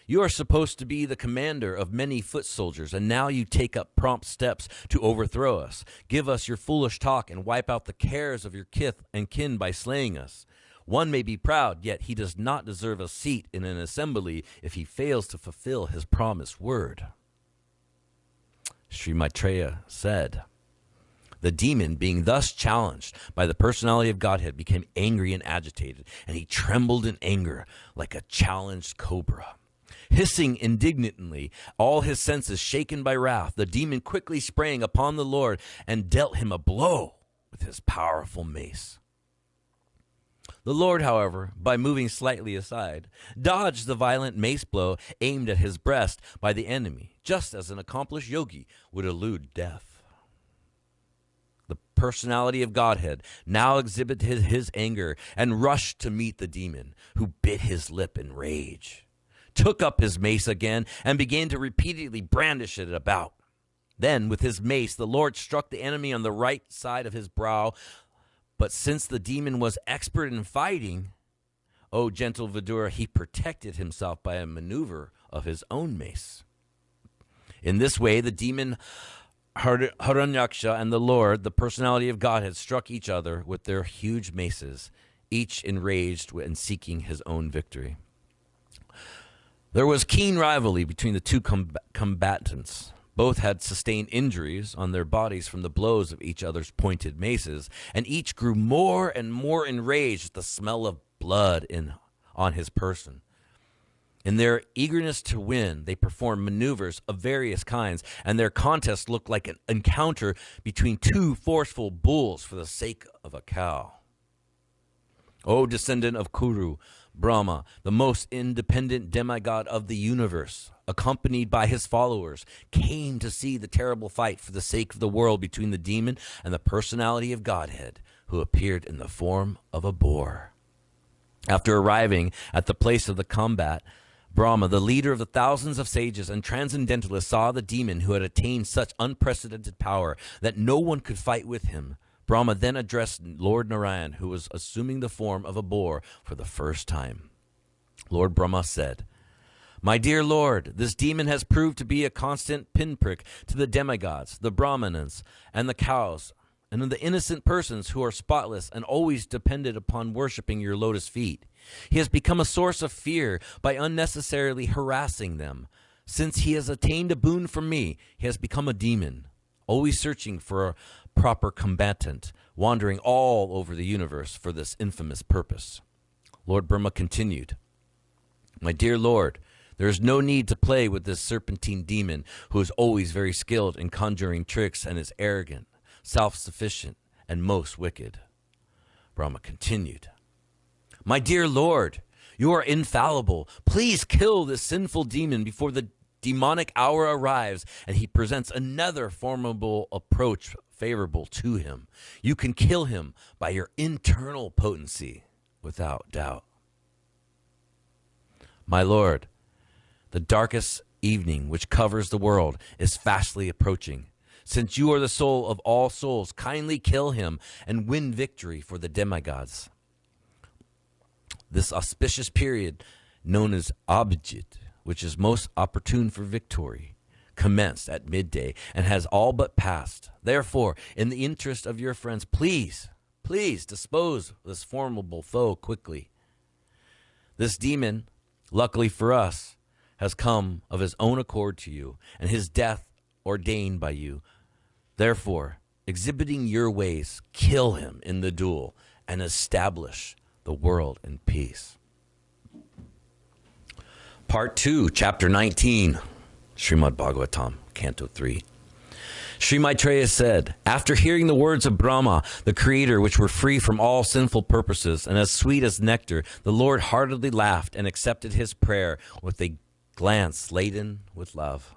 You are supposed to be the commander of many foot soldiers, and now you take up prompt steps to overthrow us. Give us your foolish talk and wipe out the cares of your kith and kin by slaying us. One may be proud, yet he does not deserve a seat in an assembly if he fails to fulfill his promised word." Sri Maitreya said, "The demon, being thus challenged by the personality of Godhead, became angry and agitated, and he trembled in anger like a challenged cobra. Hissing indignantly, all his senses shaken by wrath, the demon quickly sprang upon the Lord and dealt him a blow with his powerful mace. The Lord, however, by moving slightly aside, dodged the violent mace blow aimed at his breast by the enemy, just as an accomplished yogi would elude death. The personality of Godhead now exhibited his anger and rushed to meet the demon, who bit his lip in rage, took up his mace again, and began to repeatedly brandish it about. Then, with his mace, the Lord struck the enemy on the right side of his brow. But since the demon was expert in fighting, O gentle Vidura, he protected himself by a maneuver of his own mace. In this way, the demon Haranyaksha and the Lord, the personality of Godhead, struck each other with their huge maces, each enraged and seeking his own victory. There was keen rivalry between the two combatants. Both had sustained injuries on their bodies from the blows of each other's pointed maces, and each grew more and more enraged at the smell of blood on his person. In their eagerness to win, they performed maneuvers of various kinds, and their contest looked like an encounter between two forceful bulls for the sake of a cow. O descendant of Kuru, Brahma, the most independent demigod of the universe, accompanied by his followers, came to see the terrible fight for the sake of the world between the demon and the personality of Godhead, who appeared in the form of a boar. After arriving at the place of the combat, Brahma, the leader of the thousands of sages and transcendentalists, saw the demon who had attained such unprecedented power that no one could fight with him. Brahma then addressed Lord Narayan, who was assuming the form of a boar for the first time. Lord Brahma said, "My dear Lord, this demon has proved to be a constant pinprick to the demigods, the Brahmanas, and the cows, and the innocent persons who are spotless and always depended upon worshipping your lotus feet. He has become a source of fear by unnecessarily harassing them. Since he has attained a boon from me, he has become a demon, always searching for a proper combatant, wandering all over the universe for this infamous purpose." Lord Brahma continued, "My dear Lord, there is no need to play with this serpentine demon who is always very skilled in conjuring tricks and is arrogant, self-sufficient, and most wicked." Brahma continued, "My dear Lord, you are infallible. Please kill this sinful demon before the demonic hour arrives and he presents another formidable approach favorable to him. You can kill him by your internal potency, without doubt." "My Lord, the darkest evening which covers the world is fastly approaching. Since you are the soul of all souls, kindly kill him and win victory for the demigods." This auspicious period, known as Abhijit, which is most opportune for victory, commenced at midday and has all but passed. Therefore, in the interest of your friends, please dispose of this formidable foe quickly. This demon, luckily for us, has come of his own accord to you, and his death ordained by you. Therefore, exhibiting your ways, kill him in the duel and establish the world in peace. Part 2, Chapter 19, Srimad Bhagavatam, Canto 3. Sri Maitreya said, "After hearing the words of Brahma, the Creator, which were free from all sinful purposes and as sweet as nectar, the Lord heartily laughed and accepted his prayer with a glance laden with love.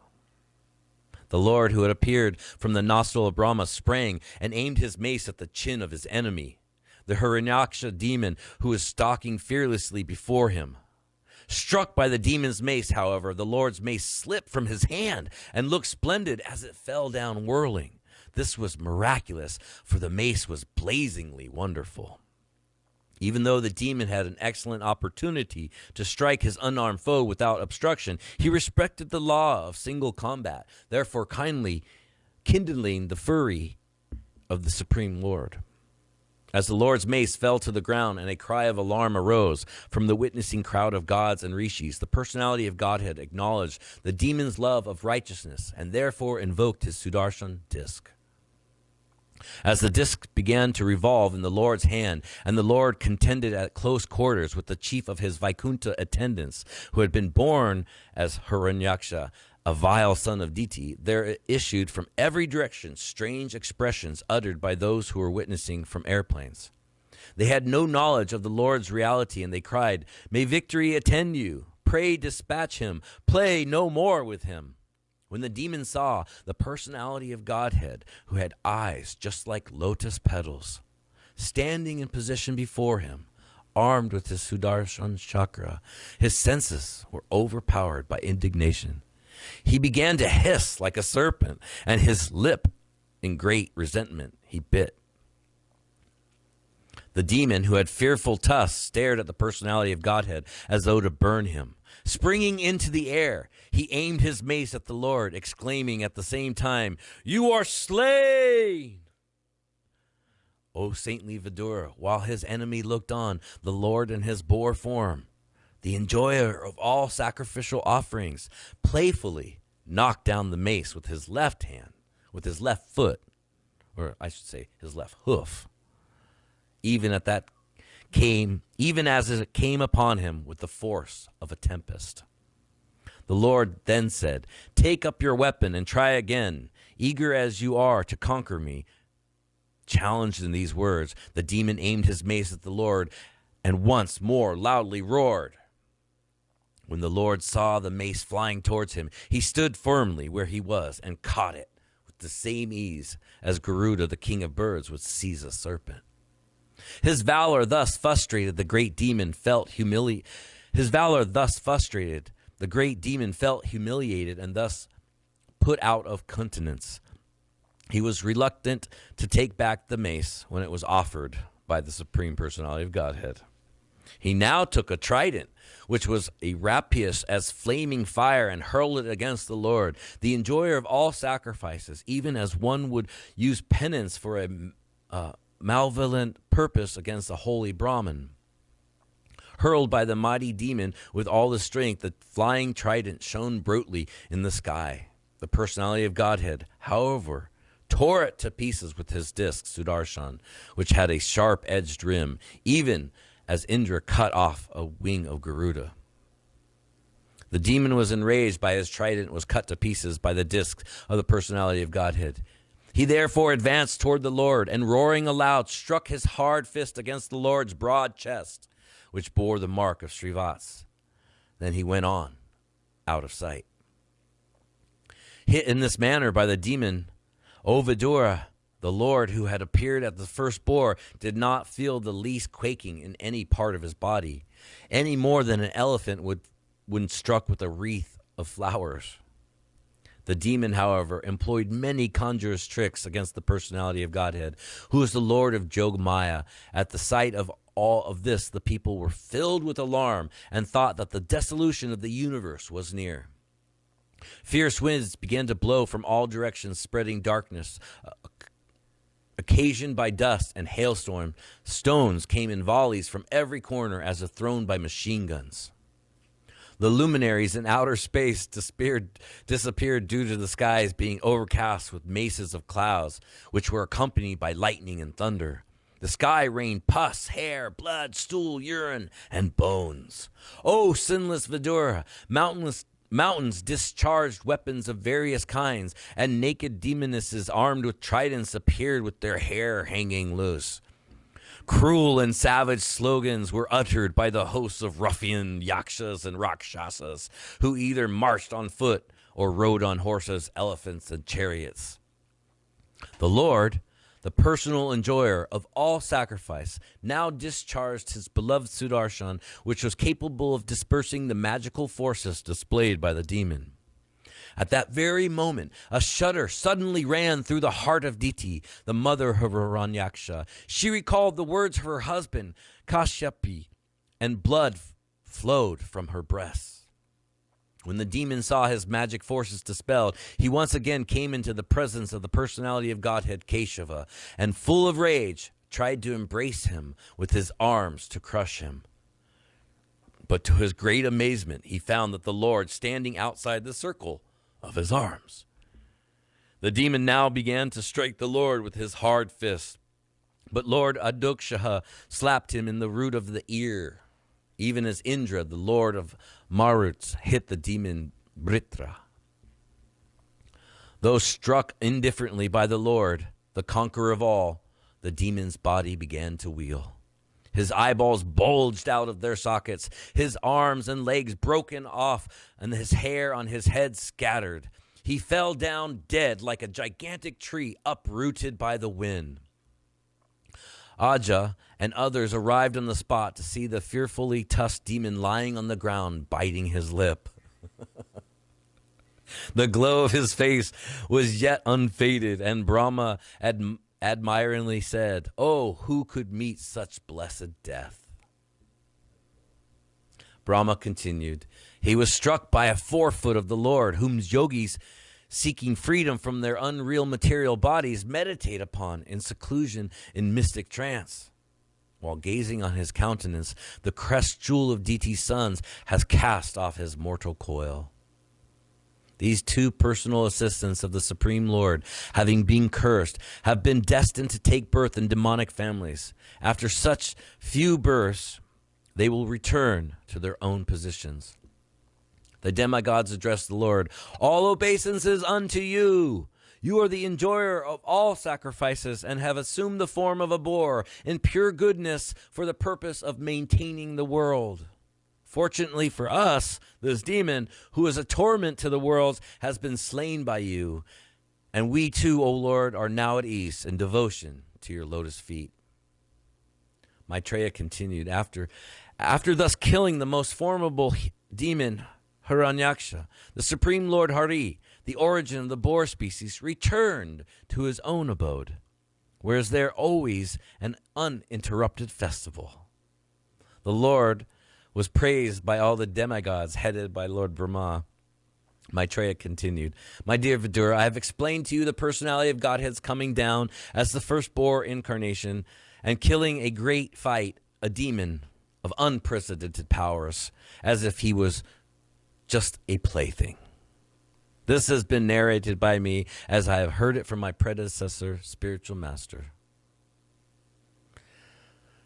The Lord, who had appeared from the nostril of Brahma, sprang and aimed his mace at the chin of his enemy, the Hiranyaksha demon, who was stalking fearlessly before him. Struck by the demon's mace, however, the Lord's mace slipped from his hand and looked splendid as it fell down whirling. This was miraculous, for the mace was blazingly wonderful. Even though the demon had an excellent opportunity to strike his unarmed foe without obstruction, he respected the law of single combat, therefore kindly kindling the fury of the Supreme Lord. As the Lord's mace fell to the ground and a cry of alarm arose from the witnessing crowd of gods and rishis, the personality of Godhead acknowledged the demon's love of righteousness and therefore invoked his Sudarshan disc. As the disc began to revolve in the Lord's hand, and the Lord contended at close quarters with the chief of his Vaikuntha attendants, who had been born as Hiranyaksha, a vile son of Diti, there issued from every direction strange expressions uttered by those who were witnessing from airplanes. They had no knowledge of the Lord's reality, and they cried, "May victory attend you! Pray dispatch him! Play no more with him!" When the demon saw the personality of Godhead, who had eyes just like lotus petals, standing in position before him, armed with his Sudarshan chakra, his senses were overpowered by indignation. He began to hiss like a serpent, and his lip, in great resentment, he bit. The demon, who had fearful tusks, stared at the personality of Godhead as though to burn him. Springing into the air, he aimed his mace at the Lord, exclaiming at the same time, "You are slain!" O saintly Vidura, while his enemy looked on, the Lord in his boar form, the enjoyer of all sacrificial offerings, playfully knocked down the mace with his left hand, with his left foot, or I should say his left hoof, even as it came upon him with the force of a tempest. The Lord then said, "Take up your weapon and try again, eager as you are to conquer me." Challenged in these words, the demon aimed his mace at the Lord and once more loudly roared. When the Lord saw the mace flying towards him, he stood firmly where he was and caught it with the same ease as Garuda, the king of birds, would seize a serpent. His valor thus frustrated, the great demon felt humiliated and thus put out of countenance. He was reluctant to take back the mace when it was offered by the Supreme Personality of Godhead. He now took a trident, which was a rapious as flaming fire, and hurled it against the Lord, the enjoyer of all sacrifices, even as one would use penance for a malevolent purpose against a holy Brahmin. Hurled by the mighty demon with all his strength, the flying trident shone brightly in the sky. The Personality of Godhead, however, tore it to pieces with his disc, Sudarshan, which had a sharp-edged rim, even as Indra cut off a wing of Garuda. The demon was enraged by his trident, was cut to pieces by the disc of the Personality of Godhead. He therefore advanced toward the Lord, and roaring aloud, struck his hard fist against the Lord's broad chest, which bore the mark of Srivats. Then he went on, out of sight. Hit in this manner by the demon, O Vidura, the Lord who had appeared at the first boar, did not feel the least quaking in any part of his body, any more than an elephant would when struck with a wreath of flowers. The demon, however, employed many conjurous tricks against the Personality of Godhead, who is the Lord of Jogmaya. At the sight of all of this, the people were filled with alarm and thought that the dissolution of the universe was near. Fierce winds began to blow from all directions, spreading darkness. Occasioned by dust and hailstorm, stones came in volleys from every corner as if thrown by machine guns. The luminaries in outer space disappeared due to the skies being overcast with masses of clouds, which were accompanied by lightning and thunder. The sky rained pus, hair, blood, stool, urine, and bones. O sinless Vidura, mountains discharged weapons of various kinds, and naked demonesses armed with tridents appeared with their hair hanging loose. Cruel and savage slogans were uttered by the hosts of ruffian yakshas and rakshasas, who either marched on foot or rode on horses, elephants, and chariots. The Lord, the personal enjoyer of all sacrifice, now discharged his beloved Sudarshan, which was capable of dispersing the magical forces displayed by the demon. At that very moment, a shudder suddenly ran through the heart of Diti, the mother of Hiranyaksha. She recalled the words of her husband, Kashyapi, and blood flowed from her breasts. When the demon saw his magic forces dispelled, he once again came into the presence of the Personality of Godhead, Keshava, and full of rage, tried to embrace him with his arms to crush him. But to his great amazement, he found that the Lord standing outside the circle of his arms. The demon now began to strike the Lord with his hard fist, but Lord Adokshaha slapped him in the root of the ear, even as Indra, the Lord of Maruts, hit the demon Britra. Though struck indifferently by the Lord, the conqueror of all, the demon's body began to wheel. His eyeballs bulged out of their sockets, his arms and legs broken off, and his hair on his head scattered. He fell down dead like a gigantic tree uprooted by the wind. Aja and others arrived on the spot to see the fearfully tusked demon lying on the ground, biting his lip. The glow of his face was yet unfaded, and Brahma admiringly said, "Oh, who could meet such blessed death?" Brahma continued, "He was struck by a forefoot of the Lord, whom yogis, seeking freedom from their unreal material bodies, meditate upon in seclusion in mystic trance. While gazing on his countenance, the crest jewel of Diti's sons has cast off his mortal coil. These two personal assistants of the Supreme Lord, having been cursed, have been destined to take birth in demonic families. After such few births, they will return to their own positions. The demigods addressed the Lord. All obeisances unto you. You are the enjoyer of all sacrifices and have assumed the form of a boar in pure goodness for the purpose of maintaining the world. Fortunately for us, this demon, who is a torment to the world, has been slain by you. And we too, O Lord, are now at ease in devotion to your lotus feet. Maitreya continued, after thus killing the most formidable demon, Hiranyaksha, the Supreme Lord Hari, the origin of the boar species, returned to his own abode, where is there always an uninterrupted festival. The Lord was praised by all the demigods headed by Lord Brahma. Maitreya continued, my dear Vidura, I have explained to you the personality of Godhead's coming down as the first boar incarnation and killing a great fight, a demon of unprecedented powers, as if he was just a plaything. This has been narrated by me as I have heard it from my predecessor, spiritual master.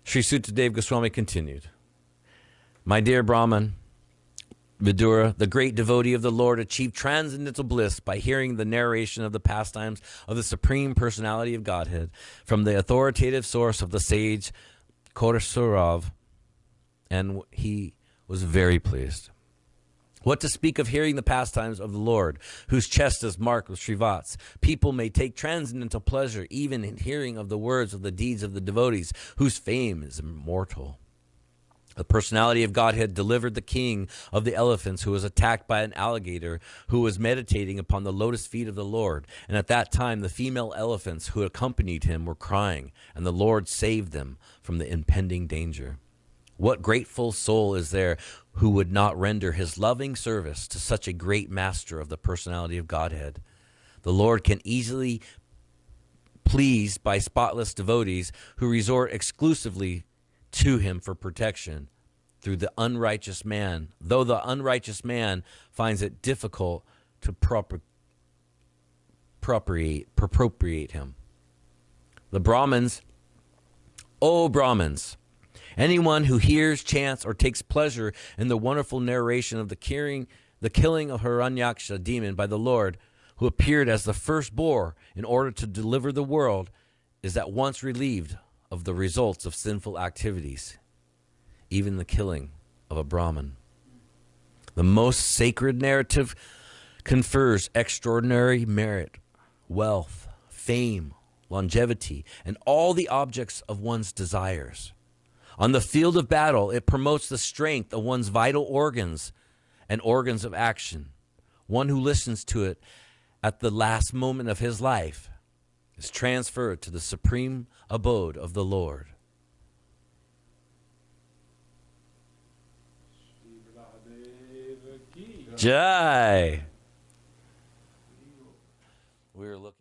Sri Suttadev Goswami continued, my dear Brahman, Vidura, the great devotee of the Lord, achieved transcendental bliss by hearing the narration of the pastimes of the Supreme Personality of Godhead from the authoritative source of the sage Colossal, and he was very pleased. What to speak of hearing the pastimes of the Lord, whose chest is marked with Srivats? People may take transcendental pleasure even in hearing of the words of the deeds of the devotees, whose fame is immortal. The personality of Godhead delivered the king of the elephants who was attacked by an alligator who was meditating upon the lotus feet of the Lord. And at that time, the female elephants who accompanied him were crying, and the Lord saved them from the impending danger. What grateful soul is there who would not render his loving service to such a great master of the personality of Godhead? The Lord can easily pleased by spotless devotees who resort exclusively to him for protection through the unrighteous man, though the unrighteous man finds it difficult to appropriate him. The Brahmins, O Brahmins, anyone who hears, chants, or takes pleasure in the wonderful narration of the killing of Hiranyaksha demon by the Lord, who appeared as the first boar in order to deliver the world, is at once relieved of the results of sinful activities, even the killing of a Brahmin. The most sacred narrative confers extraordinary merit, wealth, fame, longevity, and all the objects of one's desires. On the field of battle, it promotes the strength of one's vital organs and organs of action. One who listens to it at the last moment of his life is transferred to the supreme abode of the Lord. Jai. We are looking